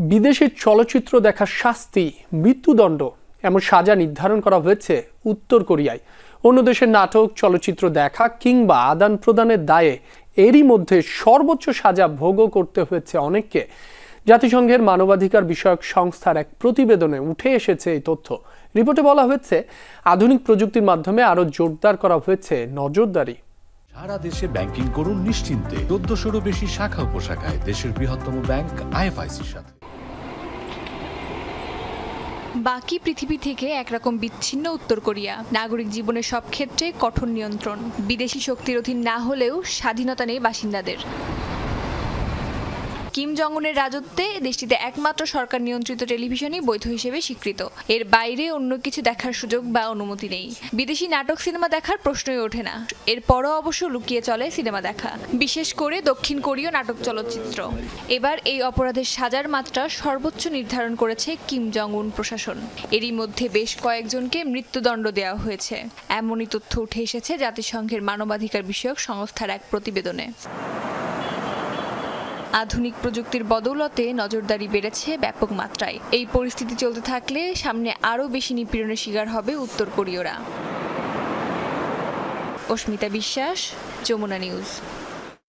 বিদেশি চলচ্চিত্র দেখার শাস্তি মৃত্যুদণ্ড এমন সাজা নির্ধারণ করা হয়েছে উত্তর কোরিয়ায়। অন্য দেশের নাটক চলচ্চিত্র দেখা কিংবা আদান প্রদানের দায়ে এরই মধ্যে সর্বোচ্চ সাজা ভোগও করতে হয়েছে অনেককে। জাতিসংঘের মানবাধিকার বিষয়ক সংস্থার এক প্রতিবেদনে উঠে এসেছে এই তথ্য। রিপোর্টে বলা হয়েছে আধুনিক প্রযুক্তির মাধ্যমে আরো জোরদার করা হয়েছে নজরদারি। সারা দেশে ব্যাংকিং করুন নিশ্চিন্তে। ১৪০০-রও বেশি শাখা উপশাখায় দেশের বৃহত্তম ব্যাংক আইএফআইসির সাথে। বাকি পৃথিবী থেকে একরকম বিচ্ছিন্ন উত্তর কোরিয়া। নাগরিক জীবনের সব ক্ষেত্রে কঠোর নিয়ন্ত্রণ। বিদেশি শক্তির অধীন না হলেও স্বাধীনতা নেই বাসিন্দাদের। কিম জং উনের রাজত্বে দেশটিতে একমাত্র সরকার নিয়ন্ত্রিত টেলিভিশনই বৈধ হিসেবে স্বীকৃত। এর বাইরে অন্য কিছু দেখার সুযোগ বা অনুমতি নেই। বিদেশি নাটক সিনেমা দেখার প্রশ্নই ওঠে না। এরপরও অবশ্য লুকিয়ে চলে সিনেমা দেখা, বিশেষ করে দক্ষিণ কোরীয় নাটক চলচ্চিত্র। এবার এই অপরাধের সাজার মাত্রা সর্বোচ্চ নির্ধারণ করেছে কিম জং উন প্রশাসন। এরই মধ্যে বেশ কয়েকজনকে মৃত্যুদণ্ড দেওয়া হয়েছে। এমনই তথ্য উঠে এসেছে জাতিসংঘের মানবাধিকার বিষয়ক সংস্থার এক প্রতিবেদনে। আধুনিক প্রযুক্তির বদৌলতে নজরদারি বেড়েছে ব্যাপক মাত্রায়। এই পরিস্থিতি চলতে থাকলে সামনে আরও বেশি নিপীড়নের শিকার হবে উত্তর কোরীয়রা। অস্মিতা বিশ্বাস, যমুনা নিউজ।